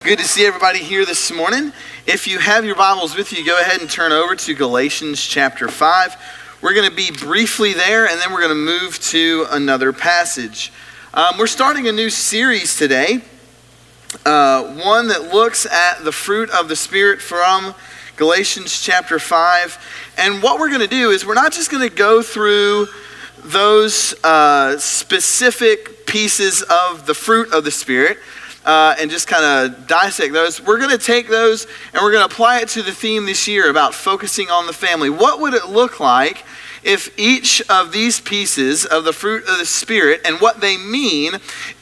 Good to see everybody here this morning. If you have your Bibles with you, go ahead and turn over to Galatians chapter 5. We're going to be briefly there, and then we're going to move to another passage. We're starting a new series today, one that looks at the fruit of the Spirit from Galatians chapter 5. And what we're going to do is we're not just going to go through those specific pieces of the fruit of the Spirit, and just kind of dissect those. We're going to take those and we're going to apply it to the theme this year about focusing on the family. What would it look like if each of these pieces of the fruit of the Spirit and what they mean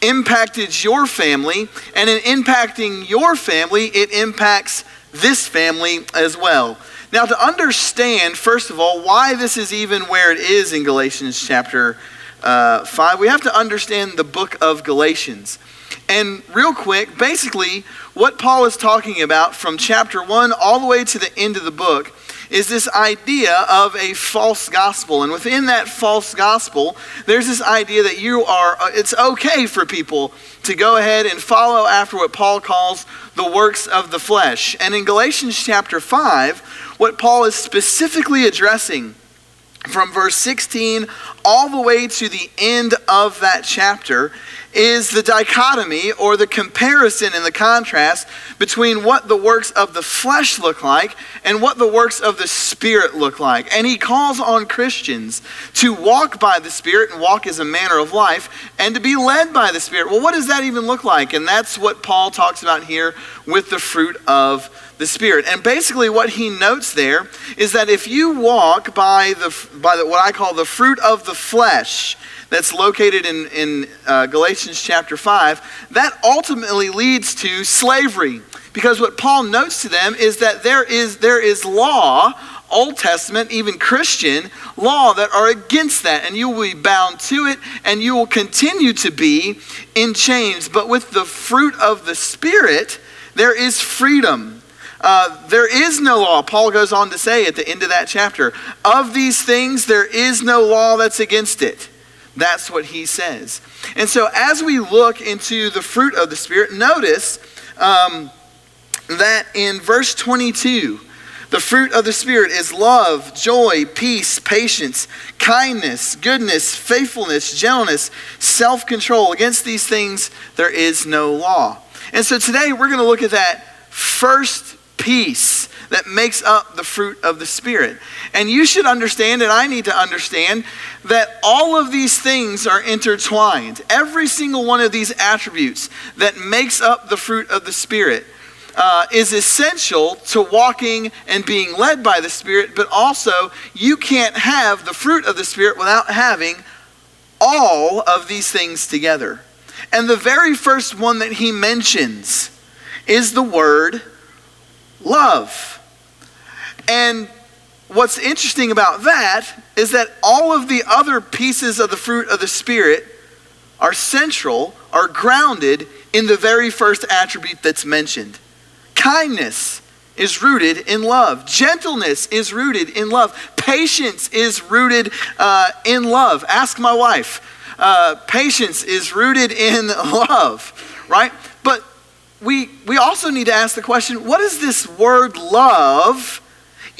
impacted your family, and in impacting your family, it impacts this family as well. Now, to understand, first of all, why this is even where it is in Galatians chapter 5, we have to understand the book of Galatians. And real quick, basically, what Paul is talking about from chapter 1 all the way to the end of the book is this idea of a false gospel. And within that false gospel, there's this idea that it's okay for people to go ahead and follow after what Paul calls the works of the flesh. And in Galatians chapter 5, what Paul is specifically addressing from verse 16 all the way to the end of that chapter is the dichotomy, or the comparison and the contrast between what the works of the flesh look like and what the works of the Spirit look like. And he calls on Christians to walk by the Spirit and walk as a manner of life and to be led by the Spirit. Well, what does that even look like? And that's what Paul talks about here with the fruit of the Spirit. And basically what he notes there is that if you walk by what I call the fruit of the flesh, that's located in Galatians chapter 5, that ultimately leads to slavery. Because what Paul notes to them is that there is law, Old Testament, even Christian law, that are against that. And you will be bound to it, and you will continue to be in chains. But with the fruit of the Spirit, there is freedom. There is no law. Paul goes on to say at the end of that chapter, of these things there is no law that's against it. That's what he says. And so as we look into the fruit of the Spirit, notice that in verse 22, the fruit of the Spirit is love, joy, peace, patience, kindness, goodness, faithfulness, gentleness, self-control. Against these things there is no law. And so today we're going to look at that first piece that makes up the fruit of the Spirit. And you should understand, and I need to understand, that all of these things are intertwined. Every single one of these attributes that makes up the fruit of the Spirit is essential to walking and being led by the Spirit, but also you can't have the fruit of the Spirit without having all of these things together. And the very first one that he mentions is the word love. And what's interesting about that is that all of the other pieces of the fruit of the Spirit are central, are grounded in the very first attribute that's mentioned. Kindness is rooted in love. Gentleness is rooted in love. Patience is rooted in love. Ask my wife. Patience is rooted in love, right? But we also need to ask the question, what does this word love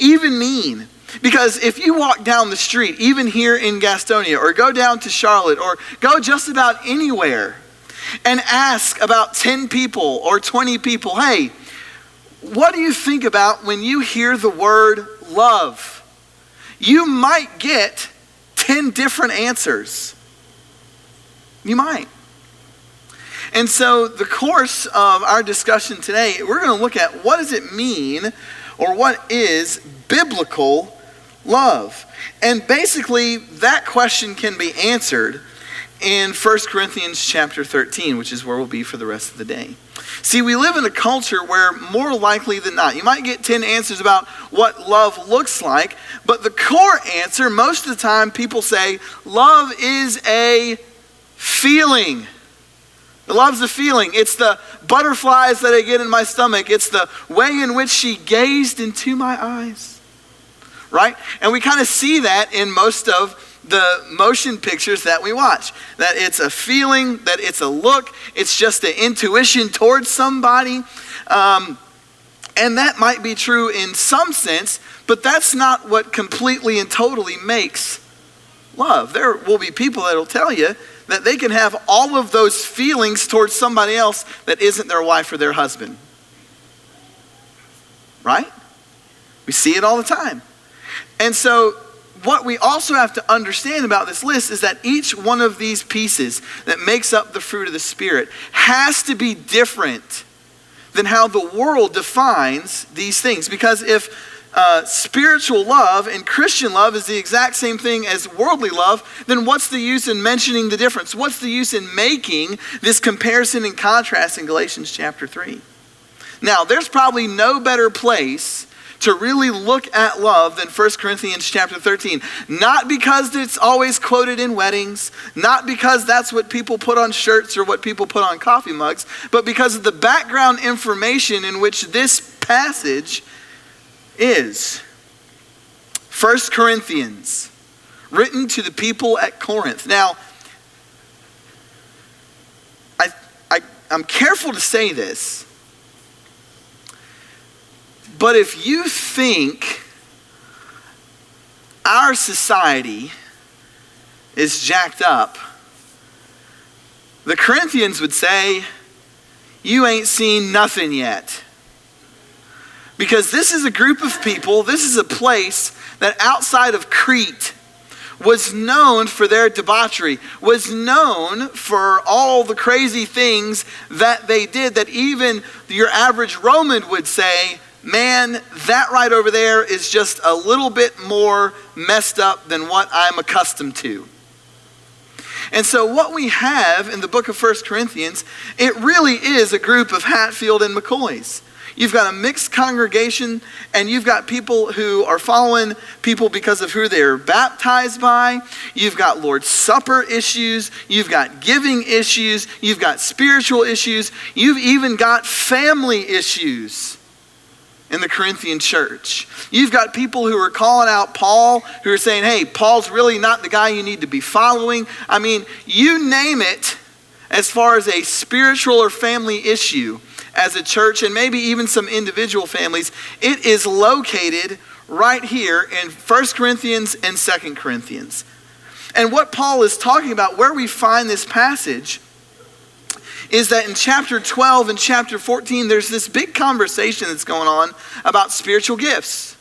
even mean? Because if you walk down the street, even here in Gastonia, or go down to Charlotte, or go just about anywhere, and ask about 10 people or 20 people, hey, what do you think about when you hear the word love? You might get 10 different answers. You might. And so the course of our discussion today, we're going to look at what does it mean, or what is biblical love? And basically that question can be answered in 1 Corinthians chapter 13, which is where we'll be for the rest of the day. See, we live in a culture where more likely than not, you might get 10 answers about what love looks like, but the core answer, most of the time people say, love is a feeling. Love's a feeling. It's the butterflies that I get in my stomach. It's the way in which she gazed into my eyes. Right? And we kind of see that in most of the motion pictures that we watch. That it's a feeling, that it's a look, it's just an intuition towards somebody. And that might be true in some sense, but that's not what completely and totally makes love. There will be people that will tell you that they can have all of those feelings towards somebody else that isn't their wife or their husband. Right? We see it all the time. And so what we also have to understand about this list is that each one of these pieces that makes up the fruit of the Spirit has to be different than how the world defines these things. Because if spiritual love and Christian love is the exact same thing as worldly love, then what's the use in mentioning the difference? What's the use in making this comparison and contrast in Galatians chapter 3? Now, there's probably no better place to really look at love than 1 Corinthians chapter 13. Not because it's always quoted in weddings, not because that's what people put on shirts or what people put on coffee mugs, but because of the background information in which this passage is. 1 Corinthians, written to the people at Corinth. Now, I'm careful to say this, but if you think our society is jacked up, the Corinthians would say, you ain't seen nothing yet. Because this is a group of people, this is a place that outside of Crete was known for their debauchery, was known for all the crazy things that they did, that even your average Roman would say, man, that right over there is just a little bit more messed up than what I'm accustomed to. And so what we have in the book of 1 Corinthians, it really is a group of Hatfield and McCoys. You've got a mixed congregation, and you've got people who are following people because of who they're baptized by. You've got Lord's Supper issues. You've got giving issues. You've got spiritual issues. You've even got family issues in the Corinthian church. You've got people who are calling out Paul, who are saying, hey, Paul's really not the guy you need to be following. I mean, you name it as far as a spiritual or family issue as a church, and maybe even some individual families, it is located right here in 1 Corinthians and 2 Corinthians. And what Paul is talking about, where we find this passage, is that in chapter 12 and chapter 14, there's this big conversation that's going on about spiritual gifts.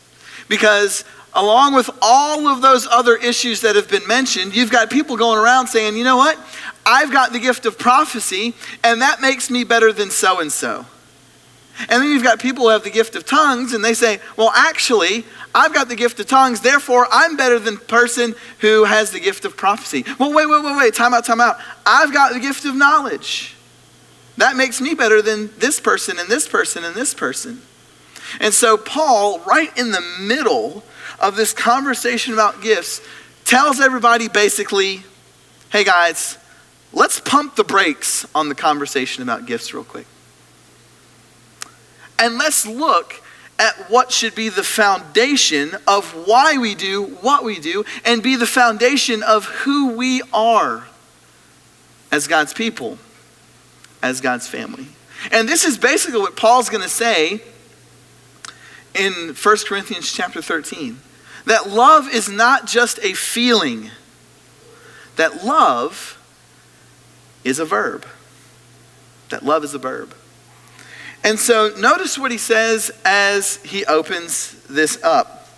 Because along with all of those other issues that have been mentioned, you've got people going around saying, you know what? I've got the gift of prophecy, and that makes me better than so-and-so. And then you've got people who have the gift of tongues, and they say, well, actually, I've got the gift of tongues, therefore I'm better than the person who has the gift of prophecy. Well, wait, time out. I've got the gift of knowledge. That makes me better than this person and this person and this person. And so Paul, right in the middle of this conversation about gifts, tells everybody basically, hey guys, let's pump the brakes on the conversation about gifts real quick. And let's look at what should be the foundation of why we do what we do, and be the foundation of who we are as God's people, as God's family. And this is basically what Paul's going to say in 1 Corinthians chapter 13. That love is not just a feeling. That love is a verb. That love is a verb. And so notice what he says as he opens this up.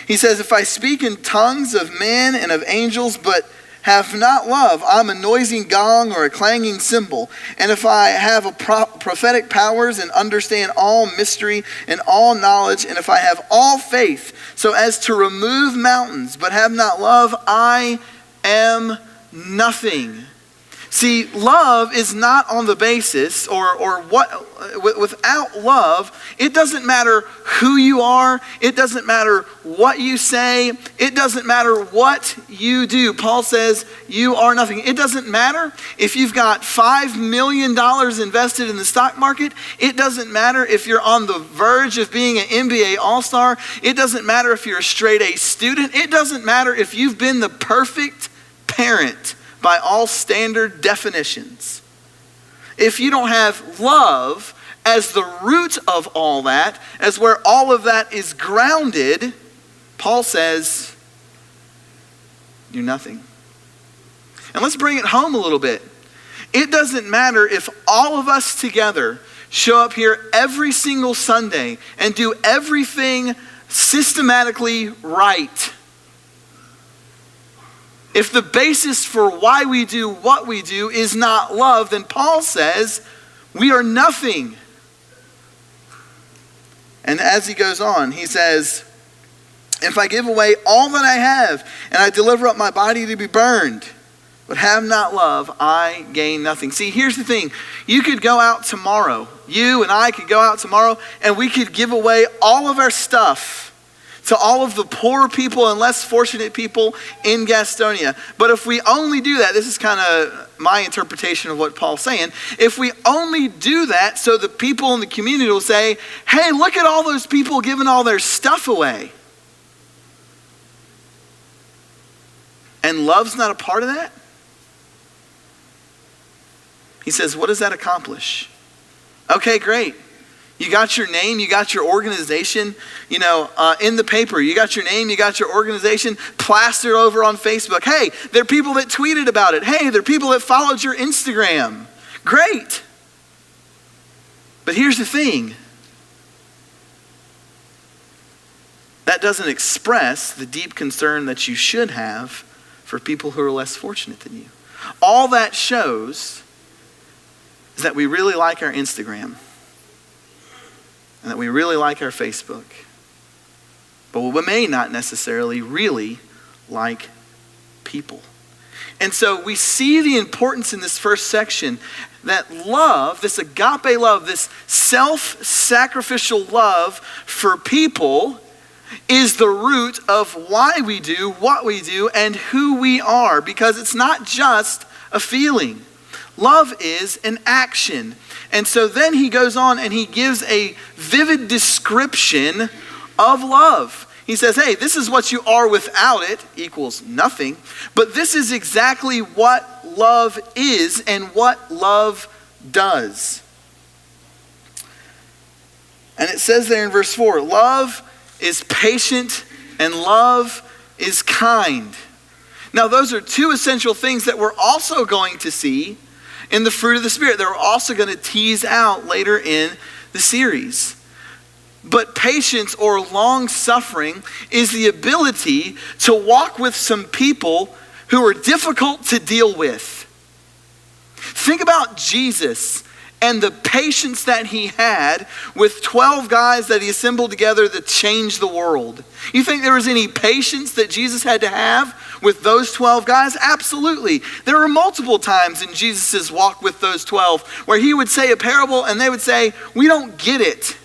He says, if I speak in tongues of men and of angels, but have not love, I'm a noisy gong or a clanging cymbal. And if I have a prophetic powers and understand all mystery and all knowledge, and if I have all faith so as to remove mountains, but have not love, I am nothing. See, love is not on the basis without love, it doesn't matter who you are. It doesn't matter what you say. It doesn't matter what you do. Paul says you are nothing. It doesn't matter if you've got $5 million invested in the stock market. It doesn't matter if you're on the verge of being an NBA All-Star. It doesn't matter if you're a straight A student. It doesn't matter if you've been the perfect parent by all standard definitions. If you don't have love as the root of all that, as where all of that is grounded, Paul says, you're nothing. And let's bring it home a little bit. It doesn't matter if all of us together show up here every single Sunday and do everything systematically right. If the basis for why we do what we do is not love, then Paul says we are nothing. And as he goes on, he says, if I give away all that I have and I deliver up my body to be burned, but have not love, I gain nothing. See, here's the thing. You could go out tomorrow. You and I could go out tomorrow and we could give away all of our stuff to all of the poor people and less fortunate people in Gastonia. But if we only do that, this is kind of my interpretation of what Paul's saying. If we only do that so the people in the community will say, hey, look at all those people giving all their stuff away. And love's not a part of that? He says, what does that accomplish? Okay, great. You got your name, you got your organization, in the paper. You got your name, you got your organization plastered over on Facebook. Hey, there are people that tweeted about it. Hey, there are people that followed your Instagram. Great. But here's the thing. That doesn't express the deep concern that you should have for people who are less fortunate than you. All that shows is that we really like our Instagram. And that we really like our Facebook. But we may not necessarily really like people. And so we see the importance in this first section that love, this agape love, this self-sacrificial love for people is the root of why we do what we do and who we are. Because it's not just a feeling. Love is an action. And so then he goes on and he gives a vivid description of love. He says, hey, this is what you are without it, equals nothing. But this is exactly what love is and what love does. And it says there in verse 4, love is patient and love is kind. Now those are two essential things that we're also going to see in the fruit of the Spirit. They're also going to tease out later in the series. But patience or long suffering is the ability to walk with some people who are difficult to deal with. Think about Jesus and the patience that he had with 12 guys that he assembled together to change the world. You think there was any patience that Jesus had to have with those 12 guys? Absolutely. There were multiple times in Jesus' walk with those 12 where he would say a parable and they would say, we don't get it.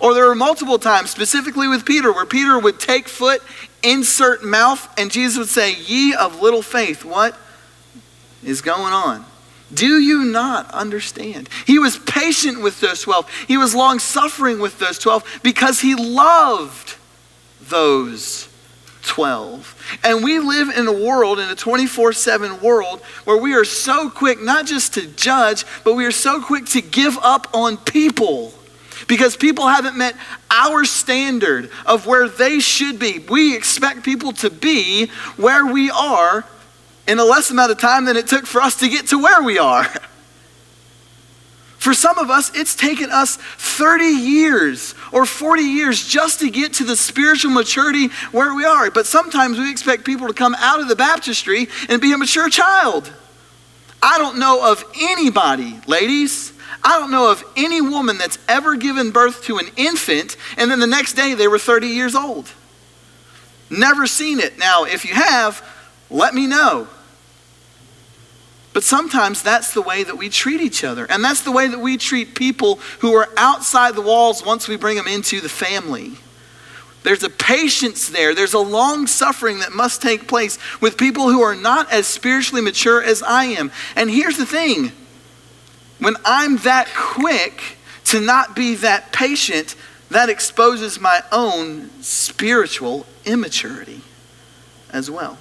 Or there were multiple times, specifically with Peter, where Peter would take foot, insert mouth, and Jesus would say, ye of little faith, what is going on? Do you not understand? He was patient with those 12. He was long-suffering with those 12 because he loved those 12. And we live in a world, in a 24/7 world, where we are so quick not just to judge, but we are so quick to give up on people because people haven't met our standard of where they should be. We expect people to be where we are in a less amount of time than it took for us to get to where we are. For some of us, it's taken us 30 years or 40 years just to get to the spiritual maturity where we are. But sometimes we expect people to come out of the baptistry and be a mature child. I don't know of anybody, ladies, I don't know of any woman that's ever given birth to an infant and then the next day they were 30 years old. Never seen it. Now, if you have, let me know. But sometimes that's the way that we treat each other. And that's the way that we treat people who are outside the walls once we bring them into the family. There's a patience there. There's a long suffering that must take place with people who are not as spiritually mature as I am. And here's the thing. When I'm that quick to not be that patient, that exposes my own spiritual immaturity as well.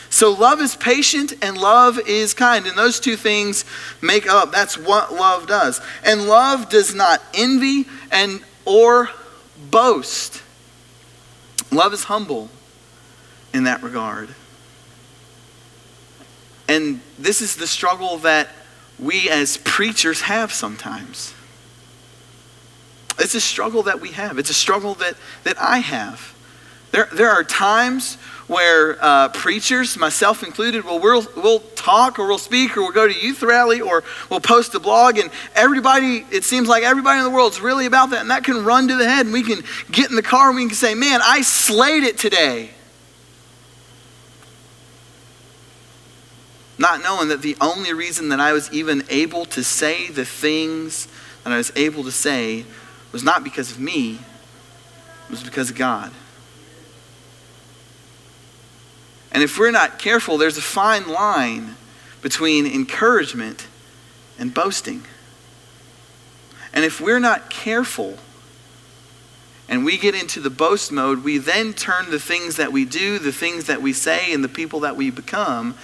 So love is patient and love is kind. And those two things make up. That's what love does. And love does not envy or boast. Love is humble in that regard. And this is the struggle that we as preachers have sometimes. It's a struggle that we have. It's a struggle that I have. There are times where preachers, myself included, we'll talk or we'll speak or we'll go to youth rally or we'll post a blog, and it seems like everybody in the world is really about that, and that can run to the head, and we can get in the car and we can say, man, I slayed it today. Not knowing that the only reason that I was even able to say the things that I was able to say was not because of me, it was because of God. And if we're not careful, there's a fine line between encouragement and boasting. And if we're not careful and we get into the boast mode, we then turn the things that we do, the things that we say, and the people that we become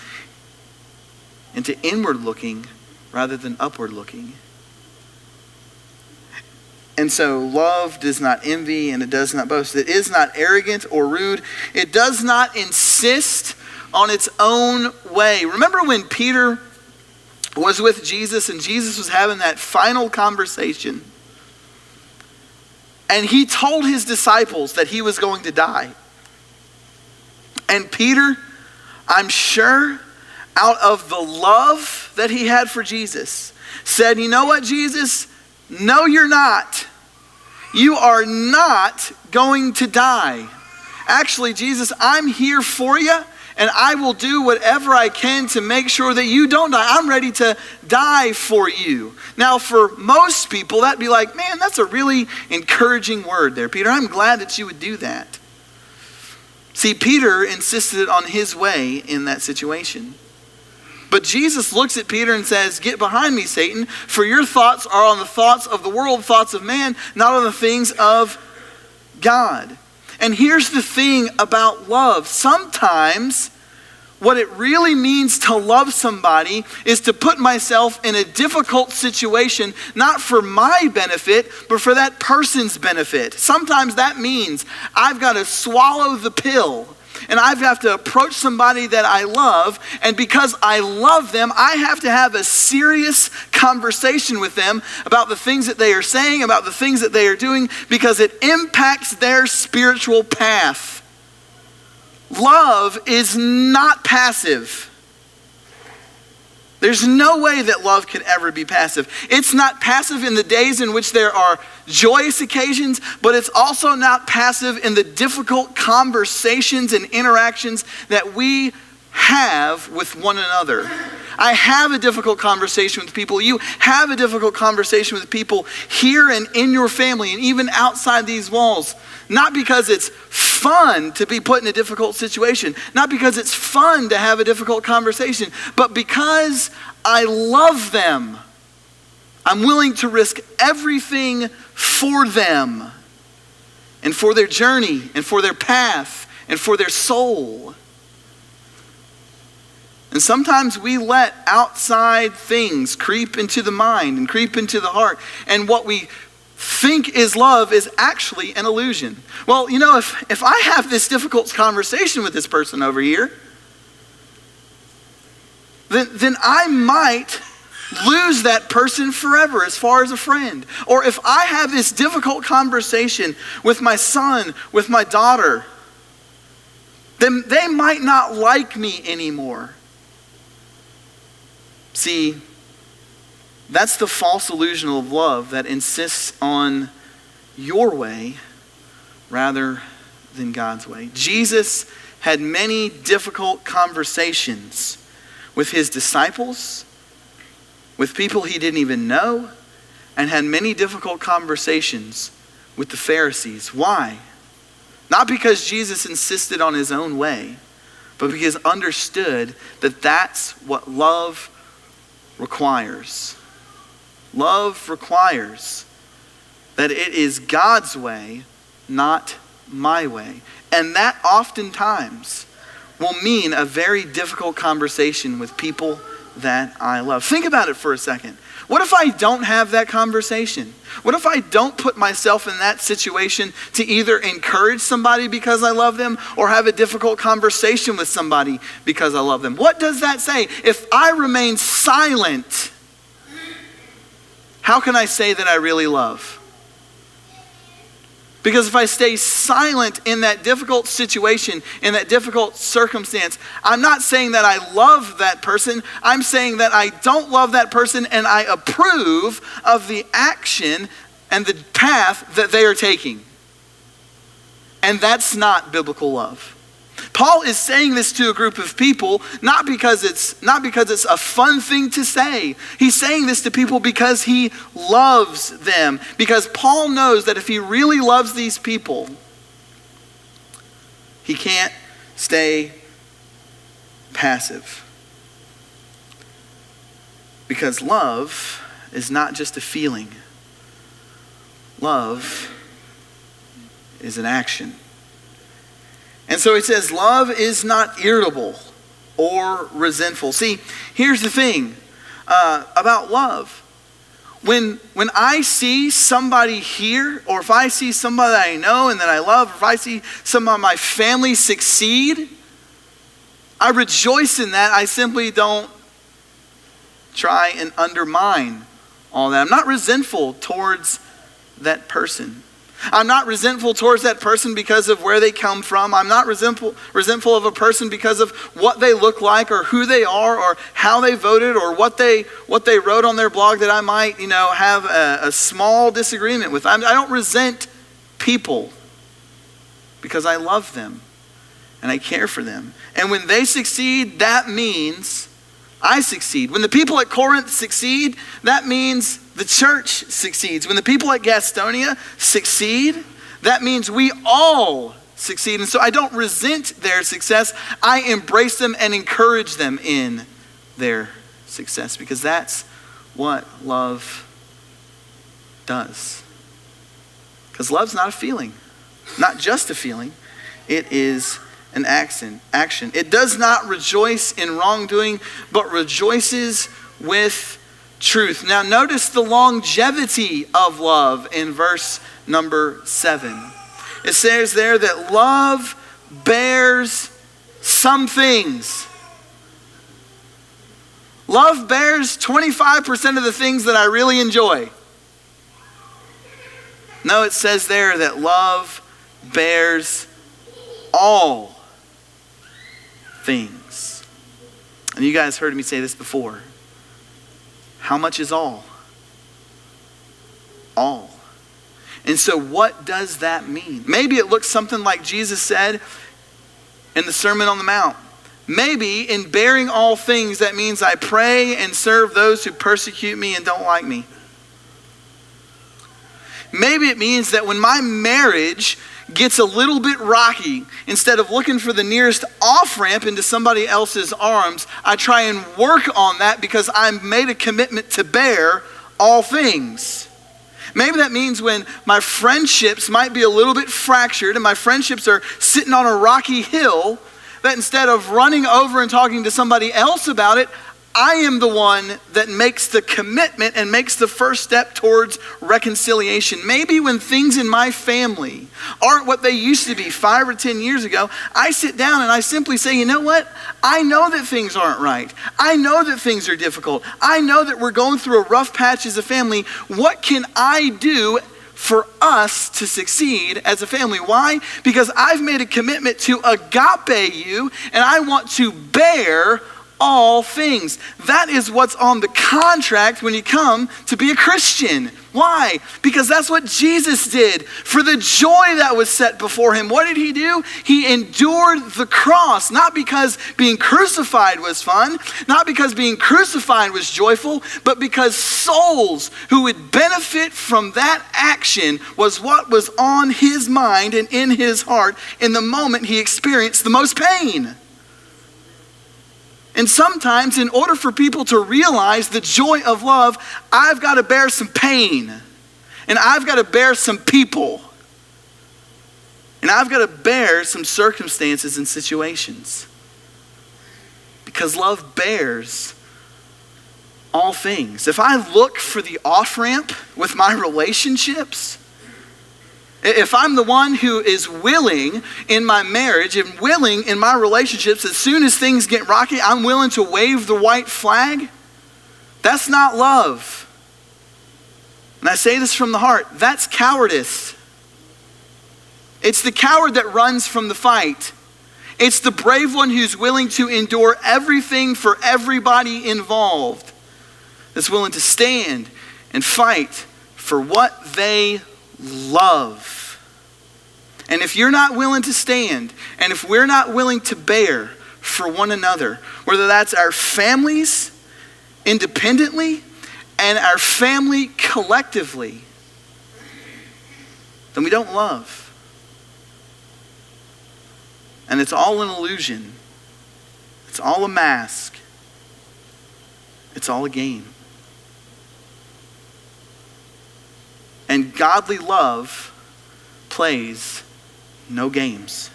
into inward looking rather than upward looking. And so love does not envy and it does not boast. It is not arrogant or rude. It does not insist on its own way. Remember when Peter was with Jesus and Jesus was having that final conversation, and he told his disciples that he was going to die. And Peter, I'm sure, out of the love that he had for Jesus, said, you know what, Jesus? No, you're not. You are not going to die. Actually, Jesus, I'm here for you, and I will do whatever I can to make sure that you don't die. I'm ready to die for you. Now, for most people, that'd be like, man, that's a really encouraging word there, Peter. I'm glad that you would do that. See, Peter insisted on his way in that situation. But Jesus looks at Peter and says, get behind me, Satan, for your thoughts are on the thoughts of the world, thoughts of man, not on the things of God. And here's the thing about love. Sometimes what it really means to love somebody is to put myself in a difficult situation, not for my benefit, but for that person's benefit. Sometimes that means I've got to swallow the pill. And I have to approach somebody that I love, and because I love them, I have to have a serious conversation with them about the things that they are saying, about the things that they are doing, because it impacts their spiritual path. Love is not passive. There's no way that love can ever be passive. It's not passive in the days in which there are joyous occasions, but it's also not passive in the difficult conversations and interactions that we have with one another. I have a difficult conversation with people. You have a difficult conversation with people here and in your family and even outside these walls. Not because it's fun to be put in a difficult situation, not because it's fun to have a difficult conversation, but because I love them. I'm willing to risk everything for them and for their journey and for their path and for their soul. And sometimes we let outside things creep into the mind and creep into the heart. And what we think is love is actually an illusion. Well, you know, if I have this difficult conversation with this person over here, then I might lose that person forever as far as a friend. Or if I have this difficult conversation with my son, with my daughter, then they might not like me anymore. See, that's the false illusion of love that insists on your way rather than God's way. Jesus had many difficult conversations with his disciples, with people he didn't even know, and had many difficult conversations with the Pharisees. Why? Not because Jesus insisted on his own way, but because he understood that that's what love requires. Love requires that it is God's way, not my way. And that oftentimes will mean a very difficult conversation with people that I love. Think about it for a second. What if I don't have that conversation? What if I don't put myself in that situation to either encourage somebody because I love them or have a difficult conversation with somebody because I love them? What does that say? If I remain silent, how can I say that I really love? Because if I stay silent in that difficult situation, in that difficult circumstance, I'm not saying that I love that person. I'm saying that I don't love that person and I approve of the action and the path that they are taking. And that's not biblical love. Paul is saying this to a group of people not because it's a fun thing to say. He's saying this to people because he loves them. Because Paul knows that if he really loves these people, he can't stay passive. Because love is not just a feeling. Love is an action. And so he says, love is not irritable or resentful. See, here's the thing about love. When I see somebody here, or if I see somebody that I know and that I love, or if I see some of my family succeed, I rejoice in that. I simply don't try and undermine all that. I'm not resentful towards that person. I'm not resentful towards that person because of where they come from. I'm not resentful of a person because of what they look like or who they are or how they voted or what they wrote on their blog that I might, have a small disagreement with. I don't resent people because I love them and I care for them. And when they succeed, that means I succeed. When the people at Corinth succeed, that means the church succeeds. When the people at Gastonia succeed, that means we all succeed. And so I don't resent their success. I embrace them and encourage them in their success because that's what love does. Because love's not a feeling, not just a feeling. It is an action. It does not rejoice in wrongdoing, but rejoices with truth. Now notice the longevity of love in verse number 7. It says there that love bears some things. Love bears 25% of the things that I really enjoy. No, it says there that love bears all things. And you guys heard me say this before. How much is all? All. And so what does that mean? Maybe it looks something like Jesus said in the Sermon on the Mount. Maybe in bearing all things, that means I pray and serve those who persecute me and don't like me. Maybe it means that when my marriage gets a little bit rocky, instead of looking for the nearest off-ramp into somebody else's arms, I try and work on that because I've made a commitment to bear all things. Maybe that means when my friendships might be a little bit fractured and my friendships are sitting on a rocky hill, that instead of running over and talking to somebody else about it, I am the one that makes the commitment and makes the first step towards reconciliation. Maybe when things in my family aren't what they used to be 5 or 10 years ago, I sit down and I simply say, you know what? I know that things aren't right. I know that things are difficult. I know that we're going through a rough patch as a family. What can I do for us to succeed as a family? Why? Because I've made a commitment to agape you and I want to bear all things. That is what's on the contract when you come to be a Christian. Why? Because that's what Jesus did for the joy that was set before him. What did he do? He endured the cross, not because being crucified was fun, not because being crucified was joyful, but because souls who would benefit from that action was what was on his mind and in his heart in the moment he experienced the most pain. And sometimes, in order for people to realize the joy of love, I've got to bear some pain. And I've got to bear some people. And I've got to bear some circumstances and situations. Because love bears all things. If I look for the off-ramp with my relationships, if I'm the one who is willing in my marriage and willing in my relationships, as soon as things get rocky, I'm willing to wave the white flag, that's not love. And I say this from the heart, that's cowardice. It's the coward that runs from the fight. It's the brave one who's willing to endure everything for everybody involved, that's willing to stand and fight for what they love. And if you're not willing to stand, and if we're not willing to bear for one another, whether that's our families independently and our family collectively, then we don't love. And it's all an illusion. It's all a mask. It's all a game. And godly love plays no games.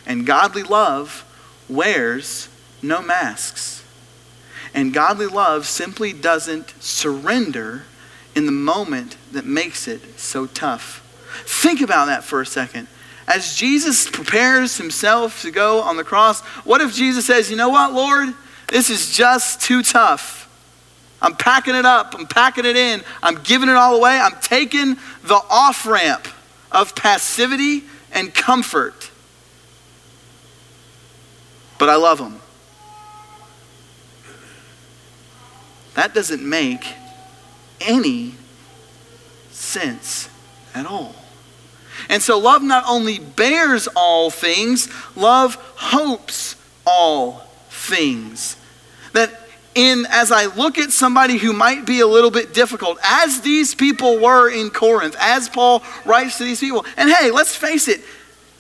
And godly love wears no masks. And godly love simply doesn't surrender in the moment that makes it so tough. Think about that for a second. As Jesus prepares himself to go on the cross, what if Jesus says, you know what, Lord? This is just too tough. I'm packing it up. I'm packing it in. I'm giving it all away. I'm taking the off-ramp of passivity and comfort. But I love him. That doesn't make any sense at all. And so love not only bears all things, love hopes all things. That as I look at somebody who might be a little bit difficult, as these people were in Corinth, as Paul writes to these people, and hey, let's face it,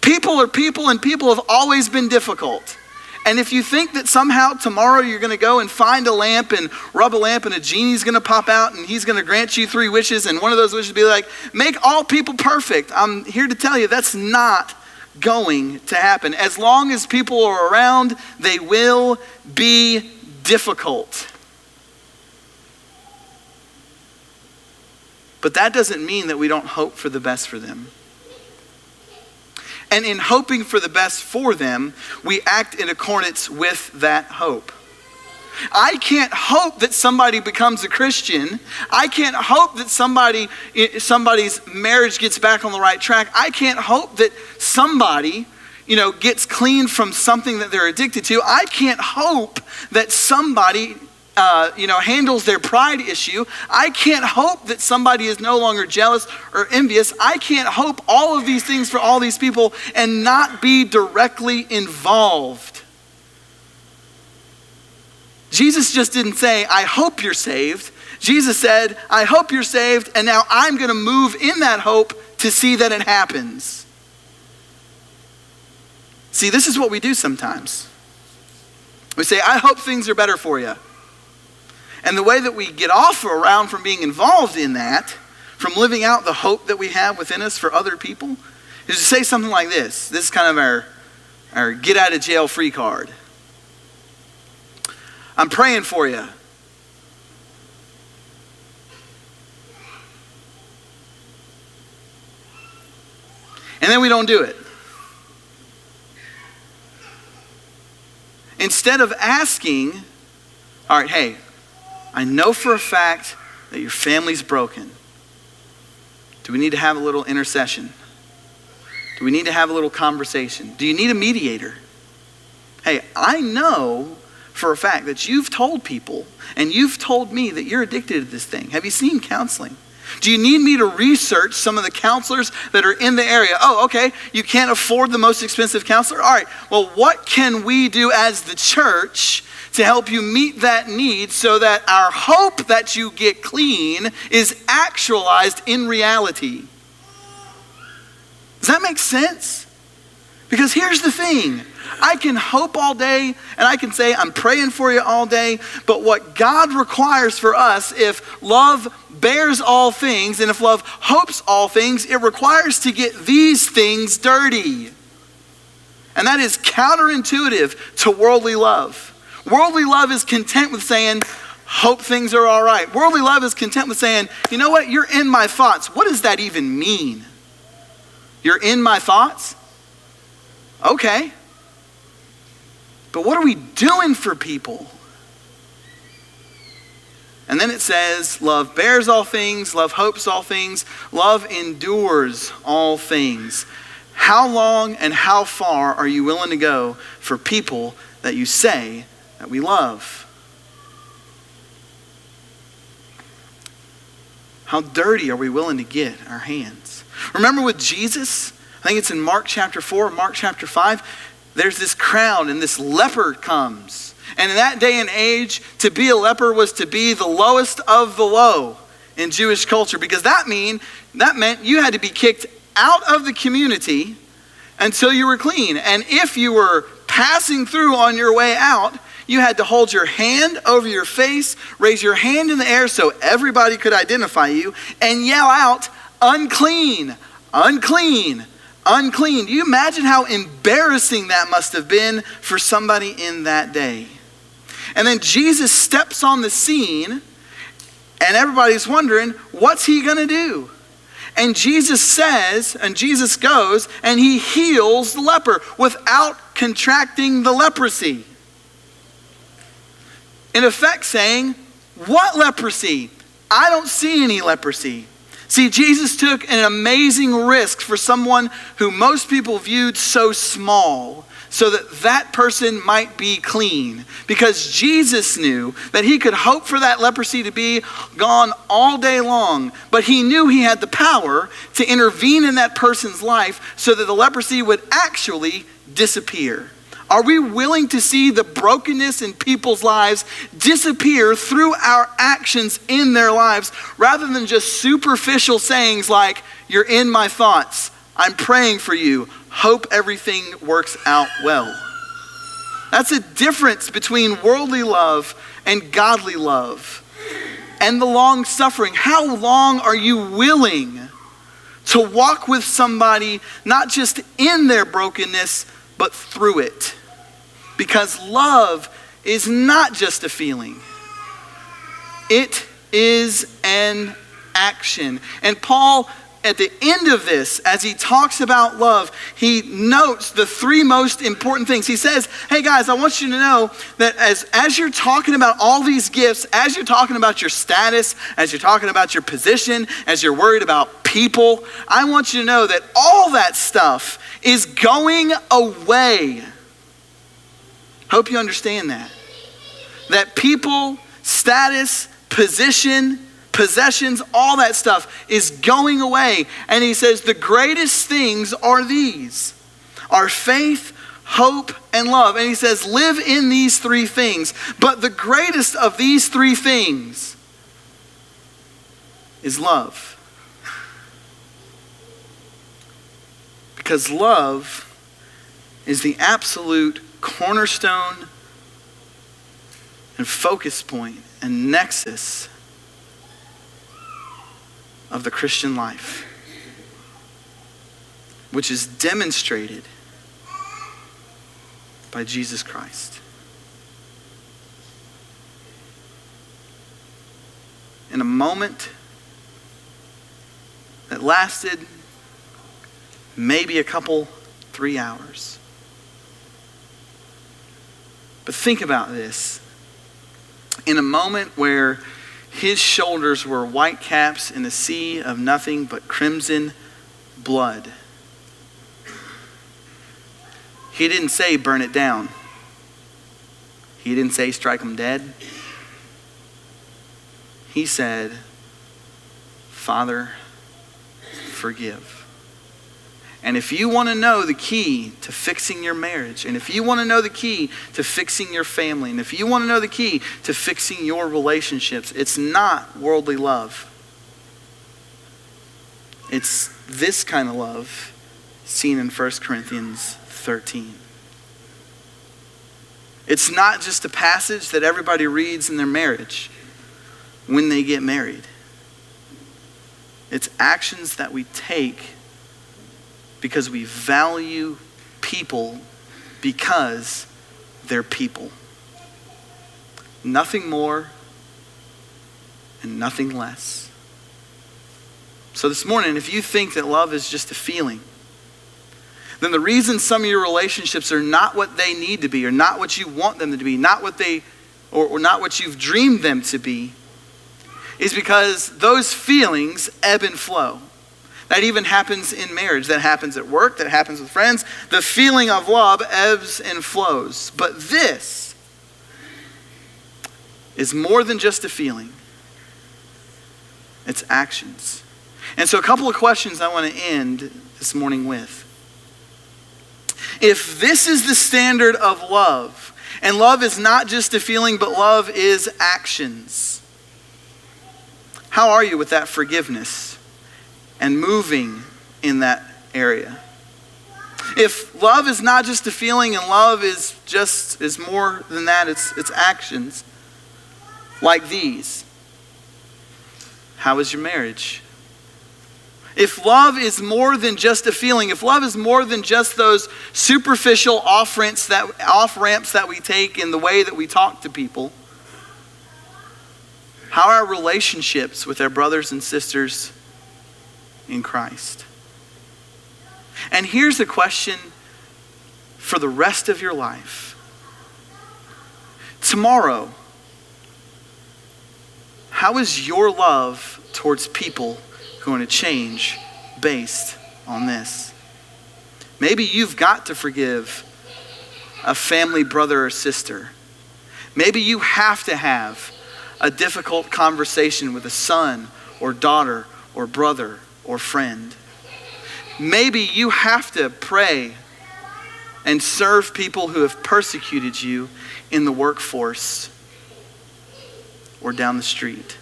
people are people and people have always been difficult. And if you think that somehow tomorrow you're going to go and find a lamp and rub a lamp and a genie's going to pop out and he's going to grant you 3 wishes and one of those wishes will be like, make all people perfect. I'm here to tell you that's not going to happen. As long as people are around, they will be difficult. But that doesn't mean that we don't hope for the best for them. And in hoping for the best for them, we act in accordance with that hope. I can't hope that somebody becomes a Christian. I can't hope that somebody's marriage gets back on the right track. I can't hope that somebody gets clean from something that they're addicted to. I can't hope that somebody, handles their pride issue. I can't hope that somebody is no longer jealous or envious. I can't hope all of these things for all these people and not be directly involved. Jesus just didn't say, I hope you're saved. Jesus said, I hope you're saved, and now I'm going to move in that hope to see that it happens. See, this is what we do sometimes. We say, I hope things are better for you. And the way that we get off or around from being involved in that, from living out the hope that we have within us for other people, is to say something like this. This is kind of our get out of jail free card. I'm praying for you. And then we don't do it. Instead of asking, all right, hey, I know for a fact that your family's broken. Do we need to have a little intercession? Do we need to have a little conversation? Do you need a mediator? Hey, I know for a fact that you've told people and you've told me that you're addicted to this thing? Have you seen counseling? Do you need me to research some of the counselors that are in the area? Oh, okay, you can't afford the most expensive counselor? All right, well, what can we do as the church to help you meet that need so that our hope that you get clean is actualized in reality? Does that make sense? Because here's the thing. I can hope all day and I can say I'm praying for you all day, but what God requires for us, if love bears all things and if love hopes all things, it requires to get these things dirty. And that is counterintuitive to worldly love. Worldly love is content with saying, hope things are all right. Worldly love is content with saying, you know what, you're in my thoughts. What does that even mean? You're in my thoughts? Okay. But what are we doing for people? And then it says, love bears all things, love hopes all things, love endures all things. How long and how far are you willing to go for people that you say that we love? How dirty are we willing to get our hands? Remember with Jesus, I think it's in Mark chapter 4, Mark chapter 5, there's this crowd and this leper comes. And in that day and age, to be a leper was to be the lowest of the low in Jewish culture, because that meant you had to be kicked out of the community until you were clean. And if you were passing through on your way out, you had to hold your hand over your face, raise your hand in the air so everybody could identify you, and yell out, unclean, unclean, unclean. Do you imagine how embarrassing that must have been for somebody in that day? And then Jesus steps on the scene, and everybody's wondering, what's he going to do? And Jesus says, and Jesus goes, and he heals the leper without contracting the leprosy. In effect saying, what leprosy? I don't see any leprosy. See, Jesus took an amazing risk for someone who most people viewed so small, so that that person might be clean. Because Jesus knew that he could hope for that leprosy to be gone all day long, but he knew he had the power to intervene in that person's life so that the leprosy would actually disappear. Are we willing to see the brokenness in people's lives disappear through our actions in their lives, rather than just superficial sayings like, you're in my thoughts, I'm praying for you, hope everything works out well? That's a difference between worldly love and godly love. And the long suffering. How long are you willing to walk with somebody, not just in their brokenness, but through it? Because love is not just a feeling. It is an action. And Paul, at the end of this, as he talks about love, he notes the three most important things. He says, hey guys, I want you to know that as you're talking about all these gifts, as you're talking about your status, as you're talking about your position, as you're worried about people, I want you to know that all that stuff is going away. Hope you understand that. That people, status, position, possessions, all that stuff is going away. And he says the greatest things are these. Are faith, hope, and love. And he says live in these three things. But the greatest of these three things is love. Because love is the absolute cornerstone and focus point and nexus of the Christian life, which is demonstrated by Jesus Christ. In a moment that lasted maybe a couple, 3 hours. But think about this. In a moment where his shoulders were white caps in a sea of nothing but crimson blood, he didn't say burn it down. He didn't say strike them dead. He said, Father, forgive. And if you want to know the key to fixing your marriage, and if you want to know the key to fixing your family, and if you want to know the key to fixing your relationships, it's not worldly love. It's this kind of love seen in 1 Corinthians 13. It's not just a passage that everybody reads in their marriage when they get married. It's actions that we take because we value people because they're people. Nothing more and nothing less. So this morning, if you think that love is just a feeling, then the reason some of your relationships are not what they need to be, or not what you want them to be, not what they, or not what you've dreamed them to be, is because those feelings ebb and flow. That even happens in marriage. That happens at work. That happens with friends. The feeling of love ebbs and flows. But this is more than just a feeling. It's actions. And so a couple of questions I want to end this morning with. If this is the standard of love, and love is not just a feeling, but love is actions, how are you with that forgiveness and moving in that area? If love is not just a feeling and love is more than that, it's actions like these, how is your marriage? If love is more than just a feeling, if love is more than just those superficial off-ramps that we take in the way that we talk to people, how are our relationships with our brothers and sisters in Christ? And here's the question for the rest of your life. Tomorrow, how is your love towards people going to change based on this? Maybe you've got to forgive a family brother or sister. Maybe you have to have a difficult conversation with a son or daughter or brother or friend. Maybe you have to pray and serve people who have persecuted you in the workforce or down the street.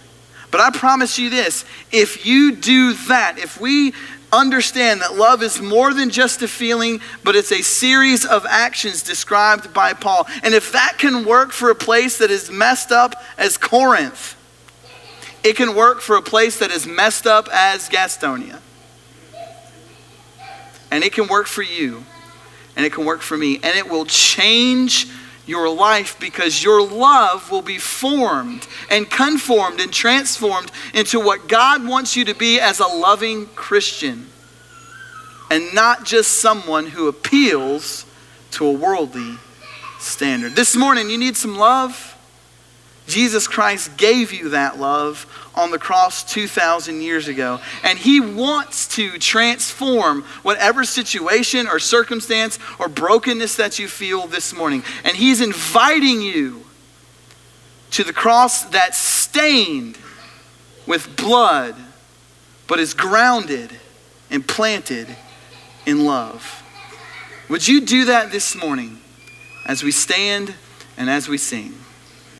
But I promise you this, if you do that, if we understand that love is more than just a feeling, but it's a series of actions described by Paul, and if that can work for a place that is messed up as Corinth, it can work for a place that is messed up as Gastonia. And it can work for you, and it can work for me, and it will change your life because your love will be formed and conformed and transformed into what God wants you to be as a loving Christian, and not just someone who appeals to a worldly standard. This morning, you need some love. Jesus Christ gave you that love on the cross 2,000 years ago. And he wants to transform whatever situation or circumstance or brokenness that you feel this morning. And he's inviting you to the cross that's stained with blood, but is grounded and planted in love. Would you do that this morning as we stand and as we sing?